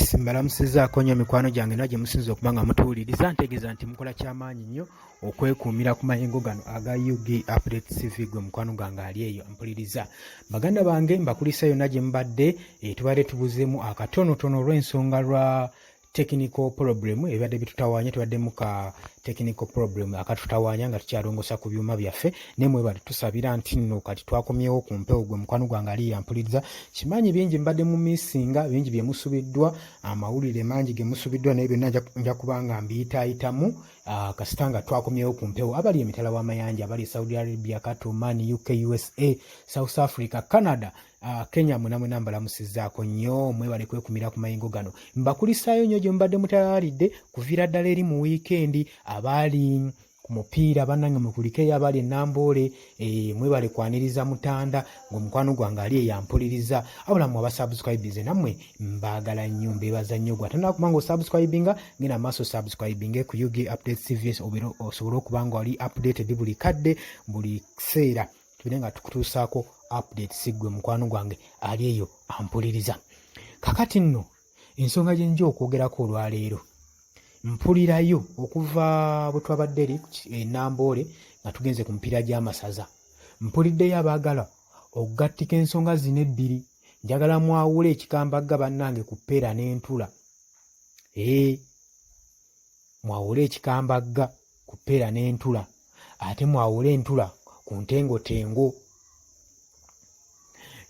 Abitex mbalamusizaako nnyo mikwano gyange naye gye musinza okuba nga mutuwuliriza ntegeeza nti mukola kyamaanyi nnyo okwekuumira ku mayengo gano aga UG Abitex TV gwe mukwano gwange ali eyo mpuliriza. Baganda bange mbakulisa yonna gye mubadde tubadde tubuzeemu akatonotono olw'ensonga lwa technical problem ebadde bitutawaanya tubadde mu ka technical problem akatutawaanya nga tukyalongosa ku byuma byaffe nemwe bali tusabira nti nno kati twakomyewo ku mpewo gwe mukwano gwange ali yampuliriza. Kimanyi bingi mbadde mu misinga bingi bye musubiddwa amawulire mangi ge musubiddwa naye byonna nja kubanga mbiyitaayitamu kasita nga twakomyewo ku mpewo. Abali emitala w'amayanja abali Saudi Arabia, Oman, UK, USA, South Africa, Canada, Kenya mwena mbalamusizaako nnyo mwebale kwekumira ku mayingo gano. Mbakulisaayo nnyo gye mubadde mutayaalidde kuviira ddala eri mu wiikendi abali ku mupiira bannange mukulikeyo abali Namboole mwebale kwaniriza mutanda ng'omukwano gwange ali eyampuliriza abulamu abasubscribers nammwe mbaagala nnyo mbeebaza nnyo gwe atanaba kubanga osubscribinga ngenda maaso subscribing ku UG Update CVS osobole okuba nga wali updated buli kadde buli kiseera tubire nga tukutuusaako update sigwe mukwano gwange ali eyo ampuliriza. Kakati nno ensonga gye nja okwogerako olwaleero mpulirayo okuva bwe twabadde eri Namboole nga tugenze ku mupiira gy'amasaza mpuliddeyo abaagala okugattika ensonga zino ebbiri. Njagala mwawule ekikambagga bannange ku ppeera n'entula. Mwawule ekikambagga ku ppeera n'entula ate mwawule entula ku ntengotengo.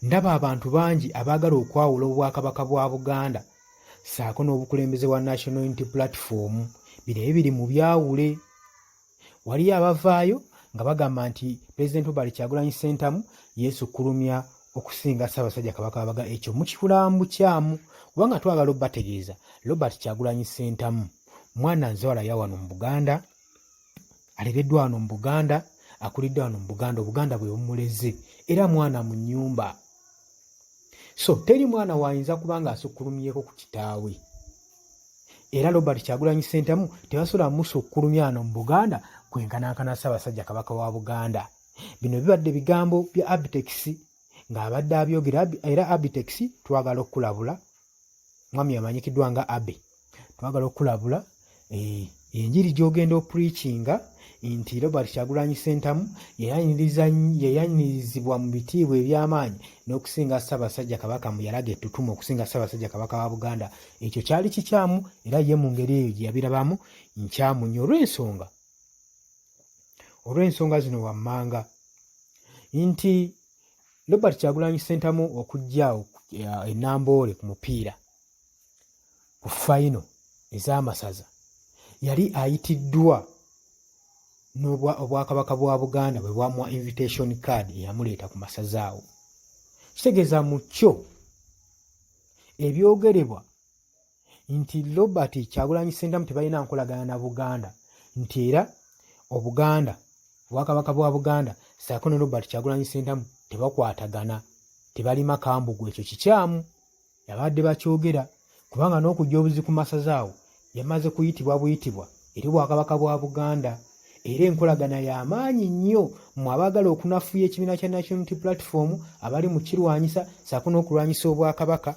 Ndaba abantu bangi abaagala okwawula obwakabaka bwa Buganda saako n'obukulembeze bwa National Unity Platform bino biri mu byawule. Waliyo abavaayo nga bagamba nti Pulezidenti Robert Kyagulanyi Ssentamu yeesukkulumya okusinga Ssaabasajja Kabaka Kabaga. Ekyo mukifulambu kyamu kubanga twagala obbategeeza Robert Kyagulanyi Ssentamu mwana nzawala ya wano mu Buganda, alereddwa wano mu Buganda, akulidde wano mu Buganda, Obuganda bwe bumuleze era mwana mu nnyumba. So teri mwana waayinza kubanga asukkulumyeko ku kitaawe. Era Robert Kyagulanyi Ssentamu tebasobola musukkulumya wano mu Buganda kwenkanankana Ssaabasajja Kabaka wa Buganda. Bino bibadde bigambo bya Abitex ng'abadde abyogera era Abitex twagala okukulabula mwami amanyikiddwa nga Abe. Twagala okukulabula enjiri gy'ogenda opreachinga nti Robert Kyagulanyi Ssentamu yayanirizibwa mu bitiibwa eby'amaanyi n'okusinga Ssaabasajja Kabaka mu yalaga ettutumu okusinga Ssaabasajja Kabaka wa Buganda. Ekyo kyali kikyamu era ye mu ngeri eyo gye yabirabamu nkyamu nnyo olw'ensonga zino wammanga nti Robert Kyagulanyi Ssentamu okujjaawo Namboole ku mupiira ku fayino ez'amasaza yali ayitiddwa obwakabaka bwa Buganda bwe bwamuwa invitation card eyamuleeta ku masaza awo. Kitegeeza mu kyo ebyogerebwa nti Robert Kyagulanyi Ssentamu tebalina nkolagana na Buganda nti era Obuganda obwakabaka bwa Buganda saako ne Robert Kyagulanyi Ssentamu tebakwatagana tebali makambugu. Ekyo kikyamu yabadde bakyogera kubanga n'okujja obuzi ku masaza awo yamaze kuyitibwa buyitibwa eri bwakabaka bwa Buganda era enkolagana y'amaanyi nnyo mu abaagala okunafuya ekibiina kya National Unity Platform abali mu kirwanyisa saako n'okulwanyisa obwakabaka.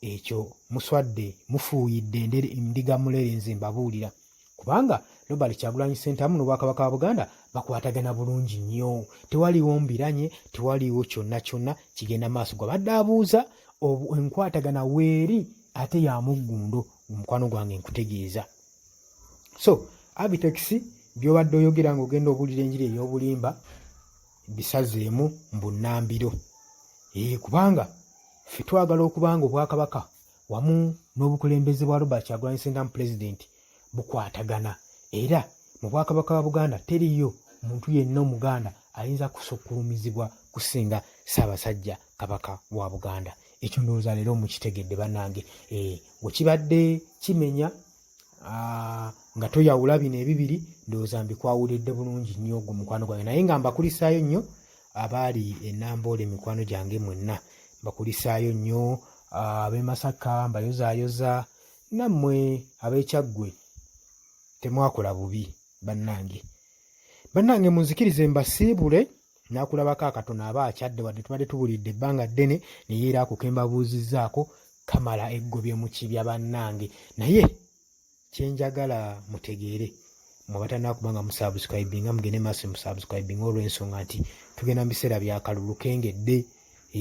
Ekyo muswadde mufuuyidde ndiga mulere nze mbabuulira kubanga Robert Kyagulanyi Ssentamu n'obwakabaka bwa Buganda bakwatagana bulungi nnyo, tewaliwo mbiranye, tewaliwo kyonna kigenda maaso. Gwabadde abuuza enkwatagana weeri ate ya muggundo omukwano gwange nkutegeeza. So Abitex by'obadde oyogera ng'ogenda obuulira enjiri ey'obulimba bisazeemu mbunnambiro kubanga ffe twagala okubanga obwakabaka wamu n'obukulembeze bwa Robert Kyagulanyi Ssentamu Pulezidenti bukwatagana era mu bwakabaka bwa Buganda teriyo muntu yenna Omuganda ayinza kusukkulumizibwa kusinga Ssaabasajja Kabaka wa Buganda. Ekyo ndowooza leero mukitegedde bannange. Bwe kibadde kimenya nga toyawula bino ebibiri ndowooza mbikwawulidde bulungi nnyo ogwo mukwano gwange naye nga mbakulisaayo nnyo abaali Namboole mikwano gyange mwenna mbakulisaayo nnyo ab'e Masaka mbayozaayoza nammwe ab'Ekyaggwe temwakola bubi bannange munzikirize mbasiibule nakulabako akatono aba akyadde wadde tubadde tubulidde ebbanga ddene naye era ako ke mbabuuzizzaako kamala eggobye mu kibya bannange. Naye kyenjagala mutegeere mwe batannakubanga musubscribinga mugende maaso musubscribinga olw'ensonga nti tugenda mu biseera bya kalulu kengedde.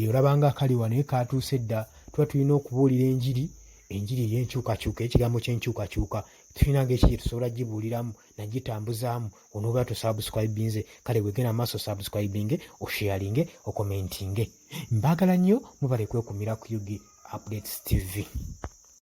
Olabanga akali wano naye katuuse dda. Tuba tulina okubuulira enjiri ey'enkyukakyuka, ekigambo ky'enkyukakyuka tulina ng'eki tusobola gibuuliramu nagitambuzaamu onooba tosubscribinze. Kale wegenda maaso subscribinge, osharinge, okomentinge. Mbaagala nnyo, mubale kwekumira ku Yugi Updates TV.